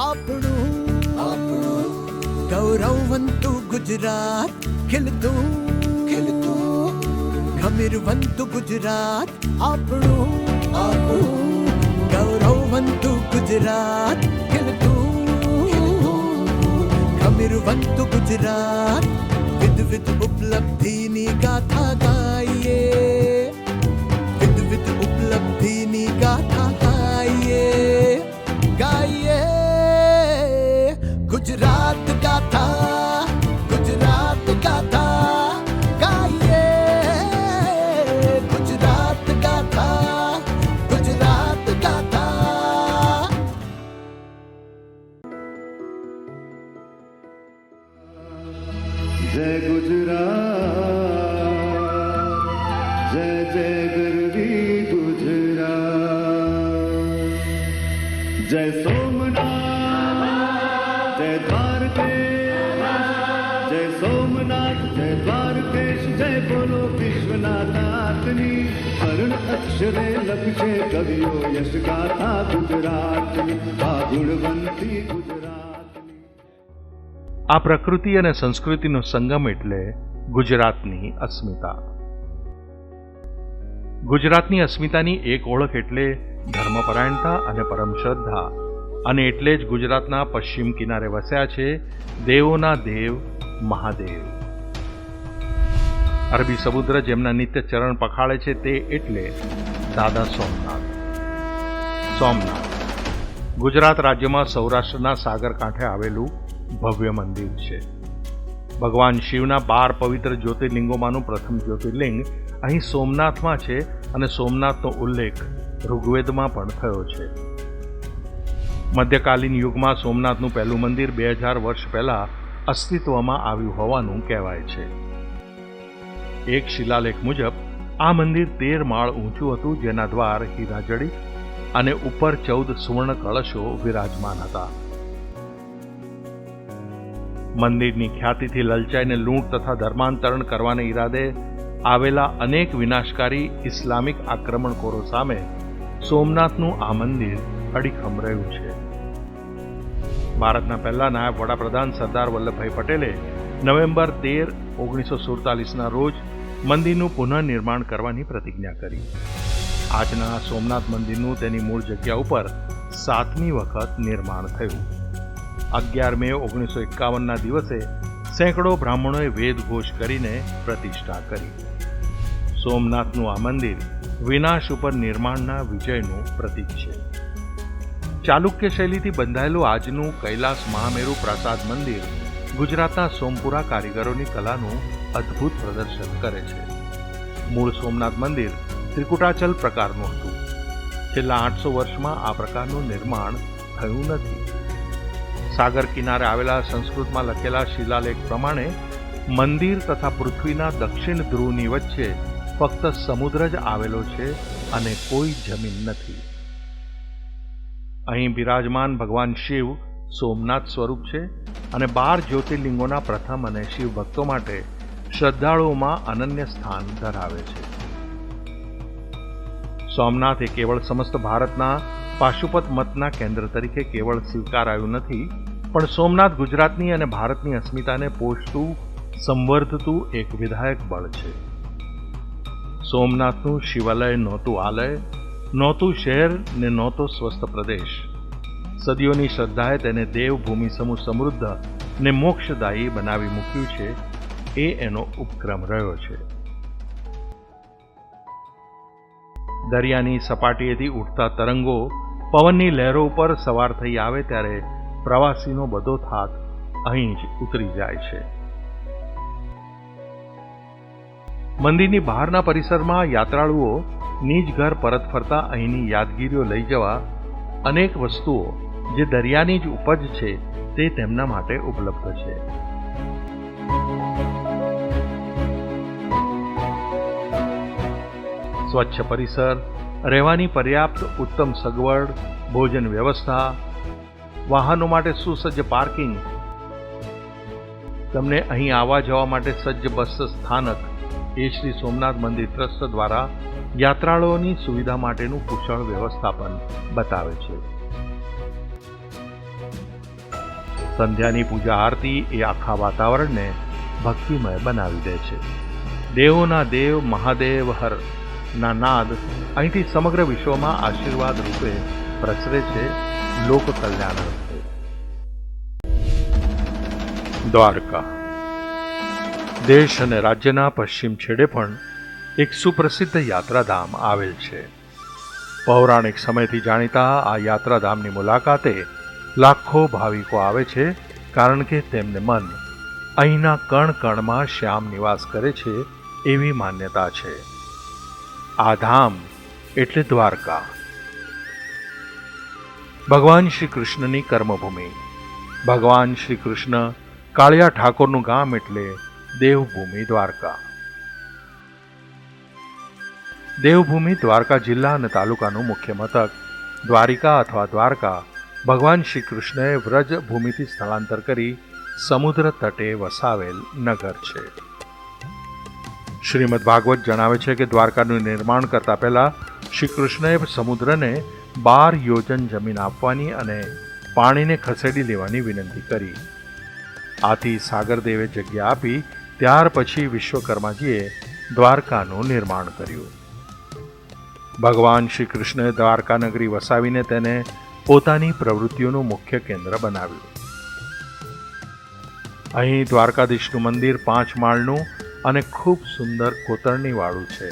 આપણું ગૌરવવંતું ગુજરાત, ખીલતું ગમીરવંતું ગુજરાત, આપણું ગૌરવવંતું ગુજરાત, ખીલતું ગમીરવંતું ગુજરાત. વિવિધ ઉપલબ્ધિની ગાથા ગાઈએ, વિવિધ ઉપલબ્ધિની ગાથા ગાઈએ, ગાઈએ ગુજરાત ગાથા, ગુજરાત ગાથા ગાઈએ, ગુજરાત ગાથા, ગુજરાત ગાથા. જય ગુજરાત, જય જય ગરવી ગુજરાત. જય સોમનાથ, જય દ્વારકેશ, જય સોમનાથ, જય દ્વારકેશ. જય બોલો વિશ્વનાથની, અરુણ અક્ષરે લખશે કવિઓ યશ ગાથા ગુજરાતની, આ ગુણવંતી ગુજરાતની. આ પ્રકૃતિ અને સંસ્કૃતિનો સંગમ એટલે ગુજરાતની અસ્મિતા. ગુજરાતની અસ્મિતાની એક ઓળખ એટલે ધર્મપરાયણતા અને પરમ શ્રદ્ધા, અને એટલે જ ગુજરાતના પશ્ચિમ કિનારે વસ્યા છે દેવોના દેવ મહાદેવ. અરબી સમુદ્ર જેમના નિત્ય ચરણ પખાળે છે તે એટલે દાદા સોમનાથ. સોમનાથ ગુજરાત રાજ્યમાં સૌરાષ્ટ્રના સાગર કાંઠે આવેલું ભવ્ય મંદિર છે. ભગવાન શિવના 12 પવિત્ર જ્યોતિર્લિંગોમાંનું પ્રથમ જ્યોતિર્લિંગ અહીં સોમનાથમાં છે, અને સોમનાથનો ઉલ્લેખ ઋગ્વેદમાં પણ થયો છે. મધ્યકાલીન યુગમાં સોમનાથનું પહેલું મંદિર 2000 વર્ષ પહેલા અસ્તિત્વમાં આવ્યું હોવાનું કહેવાય છે. એક શિલાલેખ મુજબ આ મંદિર 13 માળ ઊંચું હતું, જેના દ્વાર હીરા જડિત અને ઉપર 14 સુવર્ણ કળશો વિરાજમાન હતા. મંદિરની ખ્યાતિથી લલચાઈને લૂંટ તથા ધર્માંતરણ કરવાને ઈરાદે આવેલા અનેક વિનાશકારી ઇસ્લામિક આક્રમણખોરો સામે સોમનાથનું આ મંદિર અડીખમ રહ્યું છે. ભારતના પહેલા નાયબ વડાપ્રધાન સરદાર વલ્લભભાઈ પટેલે નવેમ્બર 13, 1947ના રોજ મંદિરનું પુનઃનિર્માણ કરવાની પ્રતિજ્ઞા કરી. આજના સોમનાથ મંદિરનું તેની મૂળ જગ્યા ઉપર 7મી વખત નિર્માણ થયું. 11 મે 1951ના દિવસે સેંકડો બ્રાહ્મણોએ વેદ ઘોષ કરીને પ્રતિષ્ઠા કરી. સોમનાથનું આ મંદિર વિનાશ ઉપર નિર્માણના વિજયનું પ્રતીક છે. ચાલુક્ય શૈલીથી બંધાયેલું આજનું કૈલાસ મહામેરુ પ્રાસાદ મંદિર ગુજરાતના સોમપુરા કારીગરોની કલાનું અદ્ભુત પ્રદર્શન કરે છે. મૂળ સોમનાથ મંદિર ત્રિકુટાચલ પ્રકારનું હતું. છેલ્લા 800 વર્ષમાં આ પ્રકારનું નિર્માણ થયું નથી. સાગર કિનારે આવેલા સંસ્કૃતમાં લખેલા શિલાલેખ પ્રમાણે મંદિર તથા પૃથ્વીના દક્ષિણ ધ્રુવની વચ્ચે ફક્ત સમુદ્ર જ આવેલો છે અને કોઈ જમીન નથી. અહીં બિરાજમાન ભગવાન શિવ સોમનાથ સ્વરૂપ છે અને 12 જ્યોતિર્લિંગોના પ્રથમ અને શિવ ભક્તો માટે શ્રદ્ધાળુઓમાં અનન્ય સ્થાન ધરાવે છે. સોમનાથ એ કેવળ સમસ્ત ભારતના પાશુપત મતના કેન્દ્ર તરીકે કેવળ સ્વીકારાયું નથી, પણ સોમનાથ ગુજરાતની અને ભારતની અસ્મિતાને પોષતું, સંવર્ધતું એક વિધાયક બળ છે. સોમનાથનું શિવાલય નહોતું આલય, નહોતું શહેર ને નહોતો સ્વસ્થ પ્રદેશ. સદીઓની શ્રદ્ધાએ તેને દેવભૂમિ સમૂહ સમૃદ્ધ ને મોક્ષદાયી બનાવી મૂક્યું છે. એ એનો ઉપક્રમ રહ્યો છે. દરિયાની સપાટીએથી ઉઠતા તરંગો પવનની લહેરો ઉપર સવાર થઈ આવે ત્યારે પ્રવાસીનો બધો થાક અહીં જ ઉતરી જાય છે. મંદિરની બહારના પરિસરમાં યાત્રાળુઓ નિજ ઘર પરત ફરતા અહીંની યાદગીરીઓ લઈ જવા અનેક વસ્તુઓ જે દરિયાની જ ઉપજ છે તે તેમના માટે ઉપલબ્ધ છે. સ્વચ્છ પરિસર, રહેવાની પર્યાપ્ત ઉત્તમ સગવડ, ભોજન વ્યવસ્થા, વાહનો માટે સુસજ્જ પાર્કિંગ, તમને અહીં આવવા જવા માટે સજ્જ બસ સ્થાનક એ શ્રી સોમનાથ મંદિર ટ્રસ્ટ દ્વારા યાત્રાળુઓની સુવિધા માટેનું કુશળ વ્યવસ્થાપન બતાવે છે. સંધ્યાની પૂજા આરતી એ આખા વાતાવરણને ભક્તિમય બનાવી દે છે. દેવોના દેવ મહાદેવ હર ના નાદ અહીંથી સમગ્ર વિશ્વમાં આશીર્વાદ રૂપે પ્રસરે છે, લોક કલ્યાણ રૂપે. દ્વારકા દેશ અને રાજ્યના પશ્ચિમ છેડે પણ એક સુપ્રસિદ્ધ યાત્રાધામ આવેલ છે. પૌરાણિક સમયથી જાણીતા આ યાત્રાધામની મુલાકાતે લાખો ભાવિકો આવે છે, કારણ કે તેમને મન અહીંના કણ કણમાં શ્યામ નિવાસ કરે છે એવી માન્યતા છે. આ ધામ એટલે દ્વારકા. ભગવાન શ્રી કૃષ્ણની કર્મભૂમિ. ભગવાન શ્રી કૃષ્ણ કાળિયા ઠાકોરનું ગામ એટલે દેવભૂમિ દ્વારકા. દેવભૂમિ દ્વારકા જિલ્લા અને તાલુકાનું મુખ્ય મથક દ્વારિકા અથવા દ્વારકા ભગવાન શ્રી કૃષ્ણએ વ્રજ ભૂમિથી સ્થળાંતર કરી સમુદ્ર તટે વસાવેલ નગર છે. શ્રીમદ ભાગવત જણાવે છે કે દ્વારકાનું નિર્માણ કરતા પહેલા શ્રી કૃષ્ણએ સમુદ્રને 12 યોજન જમીન આપવાની અને પાણીને ખસેડી લેવાની વિનંતી કરી. આથી સાગરદેવે જગ્યા આપી ત્યાર પછી વિશ્વકર્માજીએ દ્વારકાનું નિર્માણ કર્યું. ભગવાન શ્રી કૃષ્ણએ દ્વારકા નગરી વસાવીને તેને પોતાની પ્રવૃત્તિઓનું મુખ્ય કેન્દ્ર બનાવ્યું. અહીં દ્વારકાધીશનું મંદિર 5 માળનું અને ખૂબ સુંદર કોતરણી વાળું છે.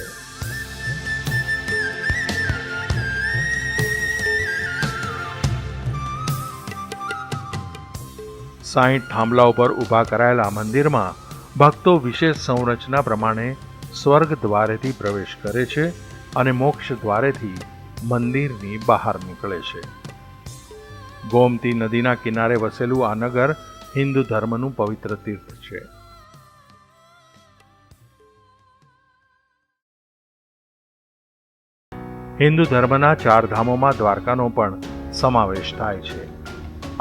સાઈઠ થાંભલા ઉપર ઊભા કરાયેલા મંદિરમાં ભક્તો વિશેષ સંરચના પ્રમાણે સ્વર્ગ દ્વારેથી પ્રવેશ કરે છે અને મોક્ષ દ્વારેથી મંદિરની બહાર નીકળે છે. ગોમતી નદીના કિનારે વસેલું આ નગર હિન્દુ ધર્મનું પવિત્ર તીર્થ છે. હિન્દુ ધર્મના 4 ધામોમાં દ્વારકાનો પણ સમાવેશ થાય છે.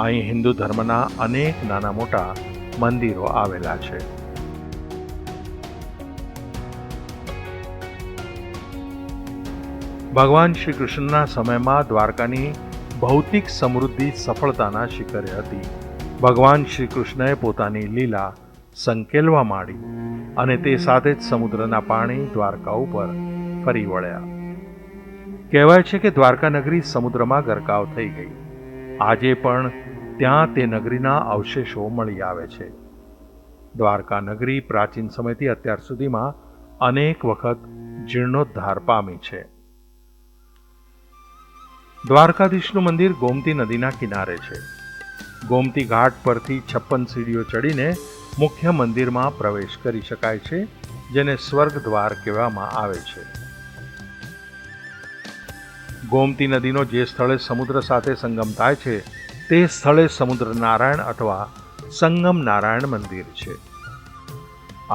અહીં હિન્દુ ધર્મના અનેક નાના મોટા મંદિરો આવેલા છે. ભગવાન શ્રી કૃષ્ણના સમયમાં દ્વારકાની ભૌતિક સમૃદ્ધિ સફળતાના શિખરે હતી. ભગવાન શ્રી કૃષ્ણએ પોતાની લીલા સંકેલવા માંડી અને તે સાથે જ સમુદ્રના પાણી દ્વારકા ઉપર ફરી વળ્યા. કહેવાય છે કે દ્વારકા નગરી સમુદ્રમાં ગરકાવ થઈ ગઈ. આજે પણ ત્યાં તે નગરીના અવશેષો મળી આવે છે. દ્વારકા નગરી પ્રાચીન સમયથી અત્યાર સુધીમાં અનેક વખત જીર્ણોદ્ધાર પામી છે. દ્વારકાધીશનું મંદિર ગોમતી નદીના કિનારે છે. ગોમતી ઘાટ પરથી 56 સીડીઓ ચડીને મુખ્ય મંદિરમાં પ્રવેશ કરી શકાય છે, જેને સ્વર્ગ દ્વાર કહેવામાં આવે છે. ગોમતી નદીનો જે સ્થળે સમુદ્ર સાથે સંગમ થાય છે તે સ્થળે સમુદ્ર નારાયણ અથવા સંગમ નારાયણ મંદિર છે.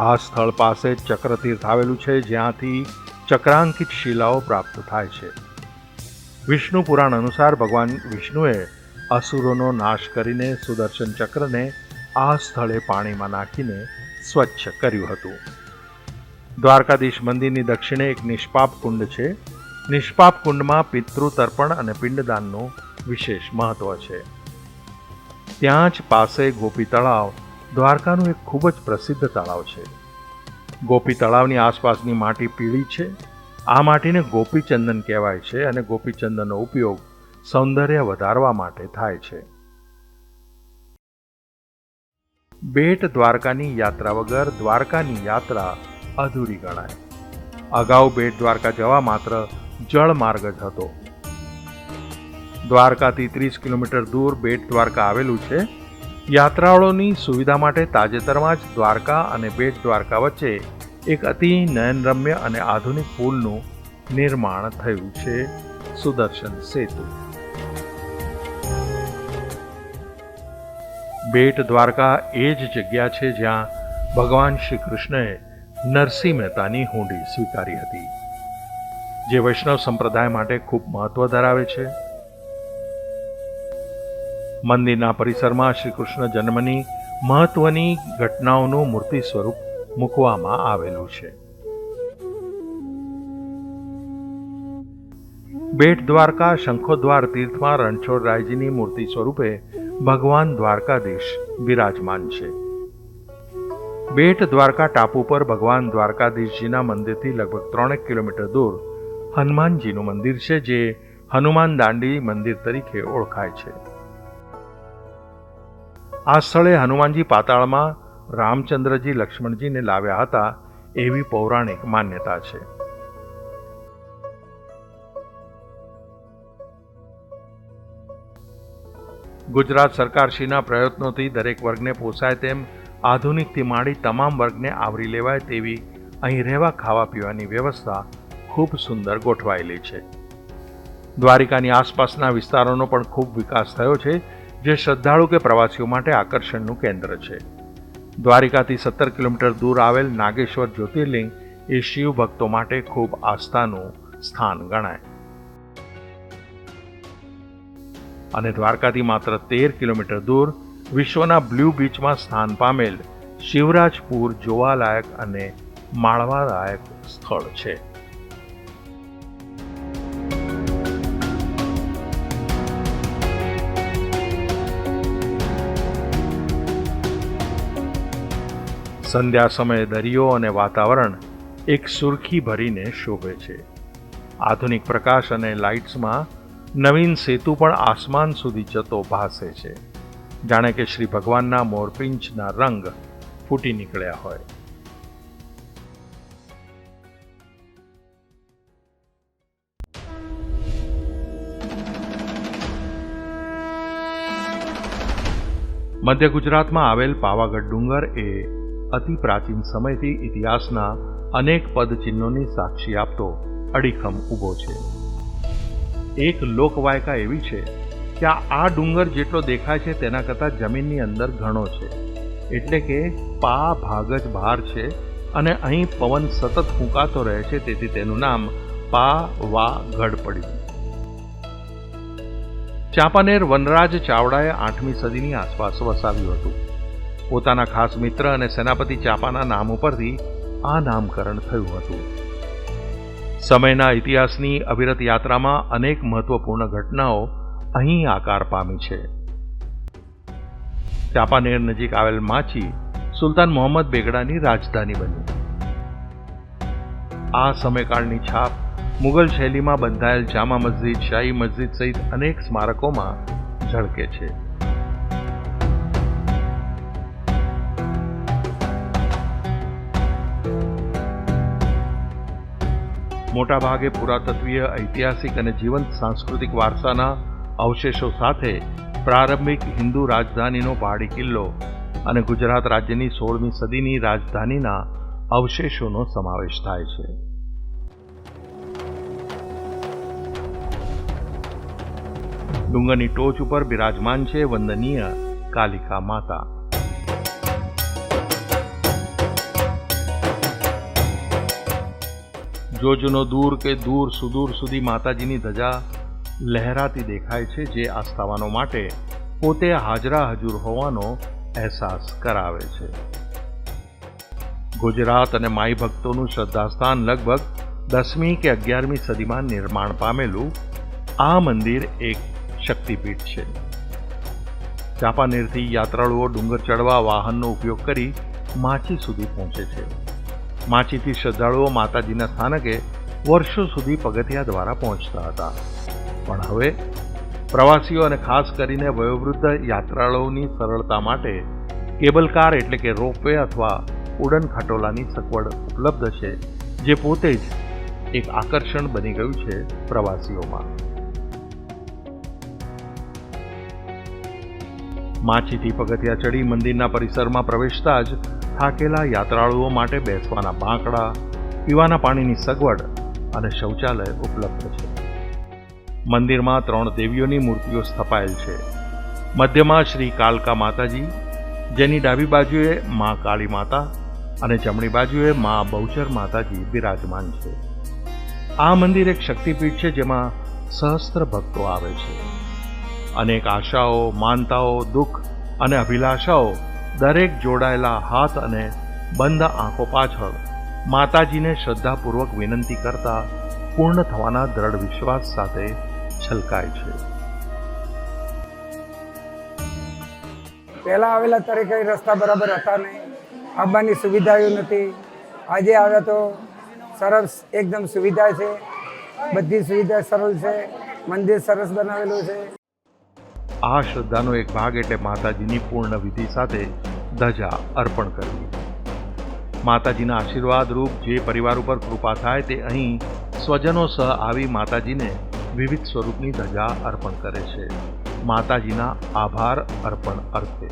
આ સ્થળ પાસે ચક્રતીર્થ આવેલું છે, જ્યાંથી ચક્રાંકિત શિલાઓ પ્રાપ્ત થાય છે. વિષ્ણુ પુરાણ અનુસાર ભગવાન વિષ્ણુએ અસુરોનો નાશ કરીને સુદર્શન ચક્રને આ સ્થળે પાણીમાં નાખીને સ્વચ્છ કર્યું હતું. દ્વારકાધીશ મંદિરની દક્ષિણે એક નિષ્પાપ કુંડ છે. નિષ્પાપ કુંડમાં પિતૃ તર્પણ અને પિંડદાનનું વિશેષ મહત્વ છે. ત્યાં જ પાસે ગોપી તળાવ દ્વારકાનું એક ખૂબ જ પ્રસિદ્ધ તળાવ છે. ગોપી તળાવની આસપાસની માટી પીળી છે. આ માટીને ગોપીચંદન કહેવાય છે અને ગોપીચંદનનો ઉપયોગ સૌંદર્ય વધારવા માટે થાય છે. બેટ દ્વારકાની યાત્રા વગર દ્વારકાની યાત્રા અધૂરી ગણાય. અગાઉ બેટ દ્વારકા જવા માત્ર જળ માર્ગ જ હતો. દ્વારકાથી 30 કિલોમીટર દૂર બેટ દ્વારકા આવેલું છે. યાત્રાળુઓની સુવિધા માટે તાજેતરમાં જ દ્વારકા અને બેટ દ્વારકા વચ્ચે એક અતિ નયનરમ્ય અને આધુનિક પુલનું નિર્માણ થયું છે, સુદર્શન સેતુ. બેટ દ્વારકા એ જ જગ્યા છે જ્યાં ભગવાન શ્રી કૃષ્ણએ નરસિંહ મહેતાની હુંડી સ્વીકારી હતી, જે વૈષ્ણવ સંપ્રદાય માટે ખૂબ મહત્વ ધરાવે છે. મંદિરના પરિસરમાં શ્રી કૃષ્ણ જન્મની મહત્વની ઘટનાઓનું મૂર્તિ સ્વરૂપ મૂકવામાં આવેલું છે. બેટ દ્વારકા શંખોદ્વાર તીર્થમાં રણછોડરાયજીની મૂર્તિ સ્વરૂપે ભગવાન દ્વારકાધીશ બિરાજમાન છે. બેટ દ્વારકા ટાપુ પર ભગવાન દ્વારકાધીશજીના મંદિરથી લગભગ 3 કિલોમીટર દૂર હનુમાનજીનું મંદિર છે, જે હનુમાન દાંડી મંદિર તરીકે ઓળખાય છે. આ સ્થળે હનુમાનજી પાતાળમાં રામચંદ્રજી લક્ષ્મણજીને લાવ્યા હતા એવી પૌરાણિક માન્યતા છે. ગુજરાત સરકારશ્રીના પ્રયત્નોથી દરેક વર્ગને પોસાય તેમ આધુનિકથી માંડી તમામ વર્ગને આવરી લેવાય તેવી અહીં રહેવા ખાવા પીવાની વ્યવસ્થા ખૂબ સુંદર ગોઠવાયેલી છે. દ્વારિકાની આસપાસના વિસ્તારોનો પણ ખૂબ વિકાસ થયો છે, જે શ્રદ્ધાળુ કે પ્રવાસીઓ માટે આકર્ષણનું કેન્દ્ર છે. દ્વારિકાથી 17 કિલોમીટર દૂર આવેલ નાગેશ્વર જ્યોતિર્લિંગ એ શિવ ભક્તો માટે ખૂબ આસ્થાનું સ્થાન ગણાય અને દ્વારકાથી માત્ર 13 કિલોમીટર દૂર વિશ્વના બ્લુ બીચમાં સ્થાન પામેલ શિવરાજપુર જોવાલાયક અને માણવાલાયક સ્થળ છે. સંધ્યા સમયે દરિયો અને વાતાવરણ એક સુરખી ભરીને શોભે છે. આધુનિક પ્રકાશ અને લાઇટ્સમાં નવીન સેતુ પણ આસમાન સુધી જતો ભાસે છે, જાણે કે શ્રી ભગવાનના મોરપિંચના રંગ ફૂટી નીકળ્યા હોય. મધ્ય ગુજરાતમાં આવેલ પાવાગઢ ડુંગર એ અતિ પ્રાચીન સમયથી ઇતિહાસના અનેક પદચિહ્નોની સાક્ષી આપતો અડીખમ ઊભો છે. એક લોકવાયકા એવી છે કે આ ડુંગર જેટલો દેખાય છે તેના કરતાં જમીનની અંદર ઘણો છે, એટલે કે પા ભાગ જ બહાર છે અને અહીં પવન સતત ફૂંકાતો રહે છે, તેથી તેનું નામ પાવાગઢ પડ્યું. ચાંપાનેર વનરાજ ચાવડાએ 8મી સદીની આસપાસ વસાવ્યું હતું. પોતાના ખાસ મિત્ર અને સેનાપતિ ચાંપાના નામ ઉપરથી આ નામકરણ થયું હતું. સમયના ઇતિહાસની અવિરત યાત્રામાં અનેક મહત્વપૂર્ણ ઘટનાઓ અહીં આકાર પામી છે. ચાંપાનેર નજીક આવેલ માચી સુલતાન મોહમ્મદ બેગડાની રાજધાની બની. આ સમયકાળની છાપ મુગલ શૈલીમાં બંધાયેલ જામા મસ્જિદ, શાહી મસ્જિદ સહિત અનેક સ્મારકોમાં ઝળકે છે. મોટાભાગે પુરાતત્વીય, ઐતિહાસિક અને જીવંત સાંસ્કૃતિક વારસાના અવશેષો સાથે પ્રારંભિક હિન્દુ રાજધાનીનો પહાડી કિલ્લો અને ગુજરાત રાજ્યની 16મી સદીની રાજધાનીના અવશેષોનો સમાવેશ થાય છે. ડુંગરની ટોચ ઉપર બિરાજમાન છે વંદનીય કાલિકા માતા. જોજનો દૂર કે દૂર સુદૂર સુધી માતાજીની ધજા લહેરાતી દેખાય છે, જે આસ્થાવાનો માટે પોતે હાજરા હજુર હોવાનો અહેસાસ કરાવે છે. ગુજરાત અને માઈ ભક્તોનું શ્રદ્ધાસ્થાન લગભગ 10મી કે 11મી સદીમાં નિર્માણ પામેલું આ મંદિર એક શક્તિપીઠ છે. ચાંપાનેરથી યાત્રાળુઓ ડુંગર ચડવા વાહનનો ઉપયોગ કરી માચી સુધી પહોંચે છે. માચીથી શ્રદ્ધાળુઓ માતાજીના સ્થાનકે વર્ષો સુધી પગથિયા દ્વારા પહોંચતા હતા, પણ હવે પ્રવાસીઓ અને ખાસ કરીને વયોવૃદ્ધ યાત્રાળુઓની સરળતા માટે કેબલ કાર એટલે કે રોપવે અથવા ઉડન ખટોલાની સગવડ ઉપલબ્ધ છે, જે પોતે જ એક આકર્ષણ બની ગયું છે પ્રવાસીઓમાં. માચીથી પગથિયા ચડી મંદિરના પરિસરમાં પ્રવેશતા જ થાકેલા યાત્રાળુઓ માટે બેસવાના બાંકડા, પીવાના પાણીની સગવડ અને શૌચાલય ઉપલબ્ધ છે. મંદિરમાં 3 દેવીઓની મૂર્તિઓ સ્થપાયેલ છે. મધ્યમાં શ્રી કાલકા માતાજી, જેની ડાબી બાજુએ મા કાળી માતા અને જમણી બાજુએ મા બહુચર માતાજી બિરાજમાન છે. આ મંદિર એક શક્તિપીઠ છે, જેમાં સહસ્ત્ર ભક્તો આવે છે. અનેક આશાઓ, માનતાઓ, દુઃખ અને અભિલાષાઓ દરેક જોડાયેલા હાથ અને બંધ આંખો પાછળ માતાજીને શ્રદ્ધાપૂર્વક વિનંતી કરતા પૂર્ણ થવાના દ્રઢ વિશ્વાસ સાથે છલકાય છે. પહેલાં આવેલા ત્યારે કંઈ રસ્તા બરાબર હતા નહીં, આવવાની સુવિધાઓ નથી. આજે આવ્યા તો સરસ એકદમ સુવિધા છે, બધી સુવિધા સરળ છે, મંદિર સરસ બનાવેલું છે. આ શ્રદ્ધાનો એક ભાગ એટલે માતાજીની પૂર્ણ વિધિ સાથે ધજા અર્પણ કરવી. માતાજીના આશીર્વાદ રૂપ જે પરિવાર ઉપર કૃપા થાય તે અહીં સ્વજનો સહ આવી માતાજીને વિવિધ સ્વરૂપની ધજા અર્પણ કરે છે, માતાજીના આભાર અર્પણ અર્થે.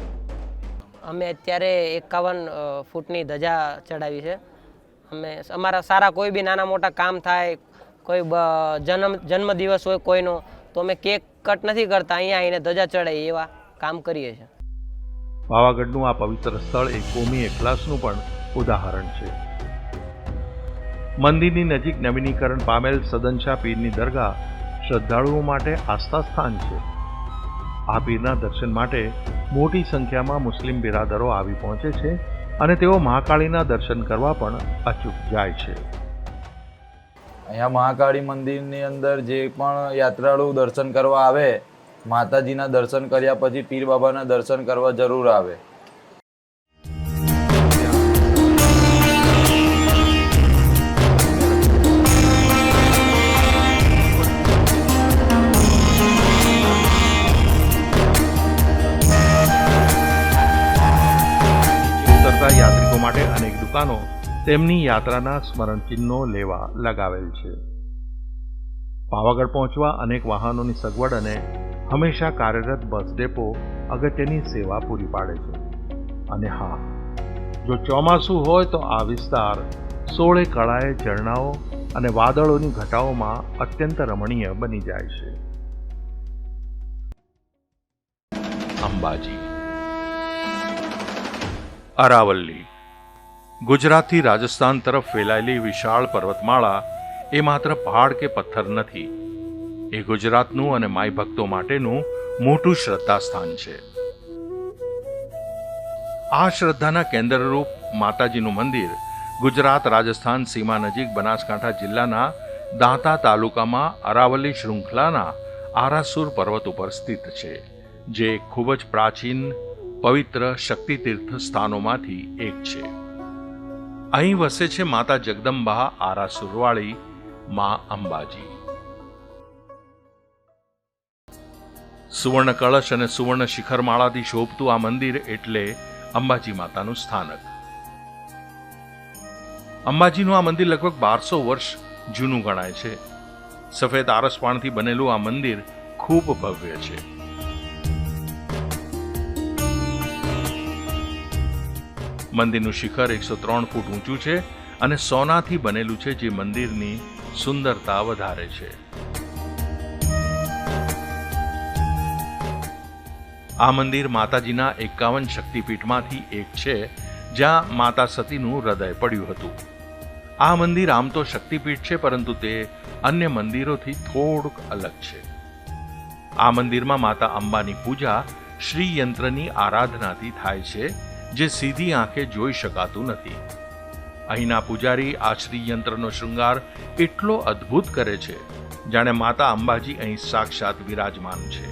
અમે અત્યારે 51 ફૂટની ધજા ચડાવી છે. અમે અમારા સારા કોઈ બી નાના મોટા કામ થાય, કોઈ જન્મદિવસ હોય કોઈનો, તો અમે કેક કટ નથી કરતા, અહીંયા આવીને ધજા ચડાવી એવા કામ કરીએ છીએ. પાવાગઢનું આ પવિત્ર સ્થળ એક કોમી એકલાસનું પણ ઉદાહરણ છે. મંદિરની નજીક નવીનીકરણ પામેલ સદનશા પીરની દરગાહ શ્રદ્ધાળુઓ માટે આસ્થા સ્થાન છે. આ પીરના દર્શન માટે મોટી સંખ્યામાં મુસ્લિમ બિરાદરો આવી પહોંચે છે અને તેઓ મહાકાળીના દર્શન કરવા પણ અચૂક જાય છે. અહીંયા મહાકાળી મંદિરની અંદર જે પણ યાત્રાળુ દર્શન કરવા આવે, માતાજીના દર્શન કર્યા પછી પીર બાબાના દર્શન કરવા જરૂર આવે. ઉતરતા યાત્રિકો માટે અનેક દુકાનો તેમની યાત્રાના સ્મરણ ચિહ્નો લેવા લગાવેલ છે. પાવાગઢ પહોંચવા અનેક વાહનોની સગવડ અને હંમેશા કાર્યરત બસ ડેપો અગત્યની સેવા પૂરી પાડે છે. અને હા, જો ચોમાસું હોય તો આ વિસ્તાર 16 કળાએ ઝરણાઓ અને વાદળોની ઘટાઓમાં અત્યંત રમણીય બની જાય છે. અંબાજી, અરાવલ્લી. ગુજરાતથી રાજસ્થાન તરફ ફેલાયેલી વિશાળ પર્વતમાળા એ માત્ર પહાડ કે પથ્થર નથી, એ ગુજરાતનું અને માઈ ભક્તો માટેનું મોટું શ્રદ્ધા સ્થાન છે. આ શ્રદ્ધાના કેન્દ્રરૂપ માતાજીનું મંદિર ગુજરાત રાજસ્થાન સીમા નજીક બનાસકાંઠા જિલ્લાના દાંતા તાલુકામાં અરાવલ્લી શૃંખલાના આરાસુર પર્વત ઉપર સ્થિત છે, જે ખૂબ જ પ્રાચીન પવિત્ર શક્તિતીર્થ સ્થાનોમાંથી એક છે. અહીં વસે છે માતા જગદંબા આરાસુરવાળી માં અંબાજી. સુવર્ણ કળશ અને સુવર્ણ શિખરમાળાથી શોભતું આ મંદિર એટલે અંબાજી માતાનું સ્થાનક. અંબાજીનું આ મંદિર લગભગ 1200 વર્ષ જૂનું ગણાય છે. સફેદ આરસપાણથી બનેલું આ મંદિર ખૂબ ભવ્ય છે. મંદિરનું શિખર 103 ફૂટ ઊંચું છે અને સોનાથી બનેલું છે, જે મંદિરની સુંદરતા વધારે છે. આ મંદિર માતાજીના 51 શક્તિપીઠમાંથી એક છે, જ્યાં માતા સતીનું હૃદય પડ્યું હતું. આ મંદિર આમ તો શક્તિપીઠ છે, પરંતુ તે અન્ય મંદિરોથી થોડુંક અલગ છે. આ મંદિરમાં માતા અંબાની પૂજા શ્રી યંત્રની આરાધનાથી થાય છે, જે સીધી આંખે જોઈ શકાતું નથી. અહીંના પૂજારી આ શ્રી યંત્રનો શૃંગાર એટલો અદ્ભુત કરે છે, જાણે માતા અંબાજી અહીં સાક્ષાત વિરાજમાન છે.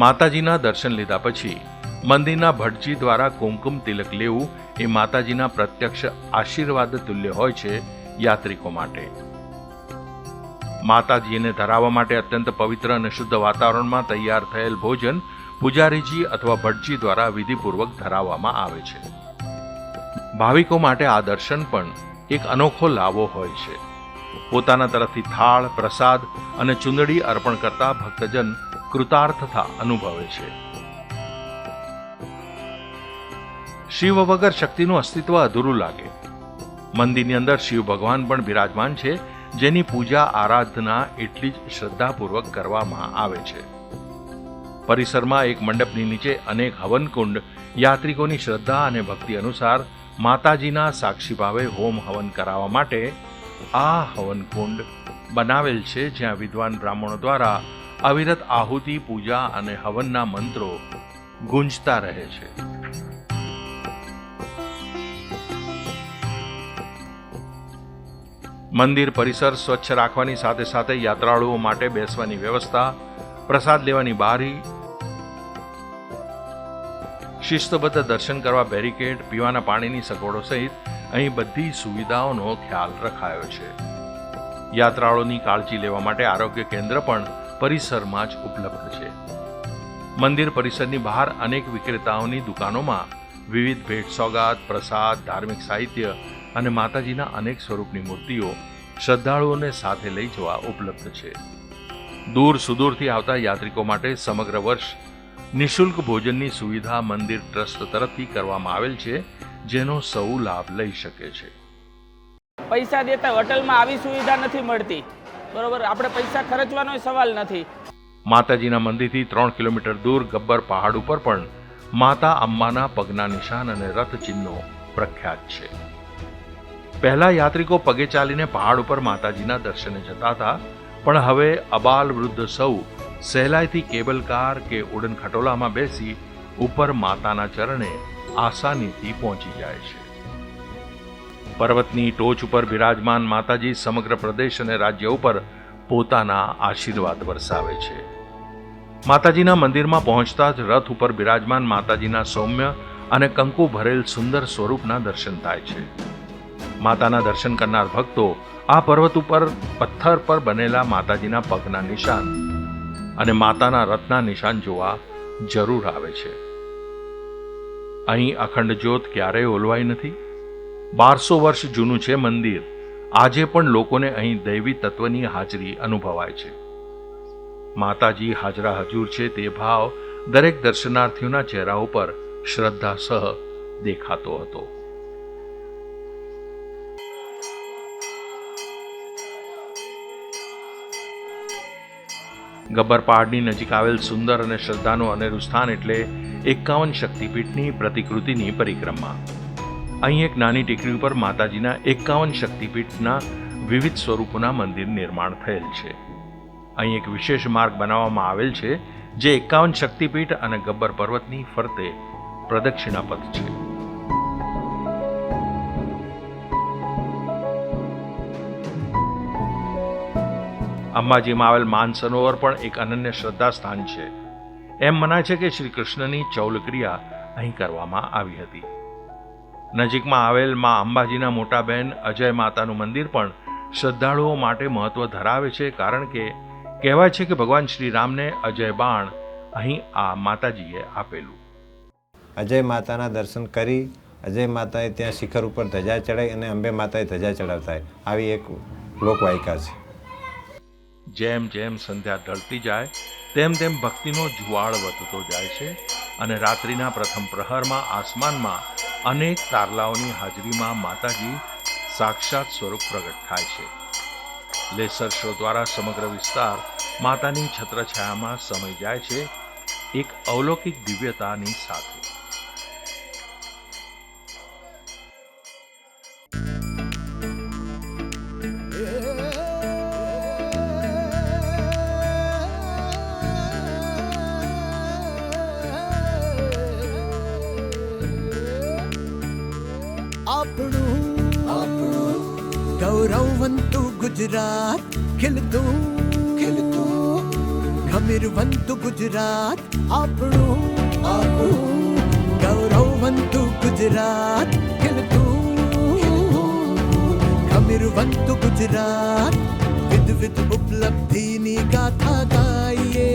માતાજીના દર્શન લીધા પછી મંદિરના ભટજી દ્વારા કુમકુમ તિલક લેવું એ માતાજીના પ્રત્યક્ષ આશીર્વાદ તુલ્ય હોય છે યાત્રિકો માટે. માતાજીને ધરાવવા માટે અત્યંત પવિત્ર અને શુદ્ધ વાતાવરણમાં તૈયાર થયેલ ભોજન પૂજારીજી અથવા ભટજી દ્વારા વિધિપૂર્વક ધરાવવામાં આવે છે. ભાવિકો માટે આ દર્શન પણ એક અનોખો લાવો હોય છે. પોતાના તરફથી થાળ, પ્રસાદ અને ચુંદડી અર્પણ કરતા ભક્તજન કૃતાર્થતા અનુભવે છે. શિવ વગર શક્તિનું અસ્તિત્વ અધૂરું લાગે. મંદિરની અંદર શિવ ભગવાન પણ બિરાજમાન છે, જેની પૂજા આરાધના એટલી જ શ્રદ્ધાપૂર્વક કરવામાં આવે છે. પરિસરમાં એક મંડપની નીચે અનેક હવનકુંડ યાત્રિકોની શ્રદ્ધા અને ભક્તિ અનુસાર માતાજીના સાક્ષી ભાવે હોમ હવન કરાવવા માટે આ હવનકુંડ બનાવેલ છે, જ્યાં વિદ્વાન બ્રાહ્મણો દ્વારા અવિરત આહુતિ, પૂજા અને હવનના મંત્રો ગુંજતા રહે છે. મંદિર પરિસર સ્વચ્છ રાખવાની સાથે સાથે યાત્રાળુઓ માટે બેસવાની વ્યવસ્થા, પ્રસાદ લેવાની બારી, શિસ્તબદ્ધ દર્શન કરવા બેરિકેડ, પીવાના પાણીની સગવડો સહિત અહીં બધી સુવિધાઓનો ખ્યાલ રખાયો છે. યાત્રાળુઓની કાળજી લેવા માટે આરોગ્ય કેન્દ્ર પણ પરિસરમાં જ ઉપલબ્ધ છે. મંદિર પરિસરની બહાર અનેક વિક્રેતાઓની દુકાનોમાં વિવિધ ભેટ સોગાદ, પ્રસાદ, ધાર્મિક સાહિત્ય અને માતાજીના અનેક સ્વરૂપની મૂર્તિઓ શ્રદ્ધાળુઓને સાથે લઈ જવા ઉપલબ્ધ છે. દૂર સુદૂરથી આવતા યાત્રિકો માટે સમગ્ર વર્ષ નિઃશુલ્ક ભોજનની સુવિધા મંદિર ટ્રસ્ટ તરફથી કરવામાં આવેલ છે, જેનો સૌ લાભ લઈ શકે છે. પૈસા દેતા હોટલમાં આવી સુવિધા નથી મળતી, બરોબર. આપણે પૈસા ખર્ચવાનો સવાલ નથી. માતાજીના મંદિરથી 3 કિલોમીટર દૂર ગબ્બર પહાડ ઉપર પણ માતા અંબાના પગના નિશાન અને રથ ચિહ્નો પ્રખ્યાત છે. પહેલા યાત્રિકો પગે ચાલીને પહાડ ઉપર માતાજીના દર્શને જતા હતા, પણ હવે અબાલ વૃદ્ધ સૌ સહેલાઈથી કેબલ કાર કે ઉડન ખટોલામાં બેસી ઉપર માતાના ચરણે આસાનીથી પહોંચી જાય છે. પર્વતની ટોચ ઉપર બિરાજમાન માતાજી સમગ્ર પ્રદેશ અને રાજ્ય ઉપર પોતાના આશીર્વાદ વરસાવે છે. માતાજીના મંદિરમાં પહોંચતા જ રથ ઉપર બિરાજમાન માતાજીના સૌમ્ય અને કંકુ ભરેલ સુંદર સ્વરૂપના દર્શન થાય છે. માતાના દર્શન કરનાર ભક્તો આ પર્વત ઉપર પથ્થર પર બનેલા માતાજીના પગના નિશાન અને માતાના રથના નિશાન જોવા જરૂર આવે છે. અહીં અખંડ જ્યોત ક્યારેય ઓલવાઈ નથી. 1200 વર્ષ જૂનું છે મંદિર. આજે પણ લોકોને અહીં દૈવી તત્વની હાજરી અનુભવાય છે. માતાજી હાજરા હજુર છે તે ભાવ દરેક દર્શનાર્થીઓના ચહેરા ઉપર શ્રદ્ધા સહ દેખાતો હતો. ગબ્બર પહાડની નજીક આવેલ સુંદર અને શ્રદ્ધાનું અનેરું સ્થાન એટલે 51 શક્તિપીઠની પ્રતિકૃતિની પરિક્રમા. અહીં એક નાની ટેકરી ઉપર માતાજીના 51 શક્તિપીઠના વિવિધ સ્વરૂપોના મંદિર નિર્માણ થયેલ છે. અહીં એક વિશેષ માર્ગ બનાવવામાં આવેલ છે, જે 51 શક્તિપીઠ અને ગબ્બર પર્વતની ફરતે પ્રદક્ષિણા પથ છે. અંબાજીમાં આવેલ માન સરોવર પણ એક અનન્ય શ્રદ્ધા સ્થાન છે. એમ મનાય છે કે શ્રી કૃષ્ણની ચૌલ ક્રિયા અહીં કરવામાં આવી હતી. નજીકમાં આવેલ માં અંબાજીના મોટા બહેન અજય માતાનું મંદિર પણ શ્રદ્ધાળુઓ માટે મહત્વ ધરાવે છે, કારણ કે કહેવાય છે કે ભગવાન શ્રી રામને અજય બાણ અહીં આ માતાજીએ આપેલું. અજય માતાના દર્શન કરી અજય માતાએ ત્યાં શિખર ઉપર ધજા ચડાવી અને અંબે માતાએ ધજા ચડાવતા આવી એક લોકવાયકા છે. જેમ જેમ સંધ્યા ઢળતી જાય તેમ તેમ ભક્તિનો જુવાળ વધતો જાય છે અને રાત્રિના પ્રથમ પ્રહરમાં આસમાનમાં અનેક તારલાઓની હાજરીમાં માતાજી સાક્ષાત સ્વરૂપ પ્રગટ થાય છે. લેસર શો દ્વારા સમગ્ર વિસ્તાર માતાની છત્રછાયામાં સમાઈ જાય છે, એક અવલૌકિક દિવ્યતાની સાથે. આપણું ગૌરવવંતુ ગુજરાત, ખીલતું ખમીરવંતુ ગુજરાત. આપણું ગૌરવવંતુ ગુજરાત, ખીલતું ખમીરવંતુ ગુજરાત. વિધ વિધ ઉપલબ્ધિની ગાથા ગાઈએ,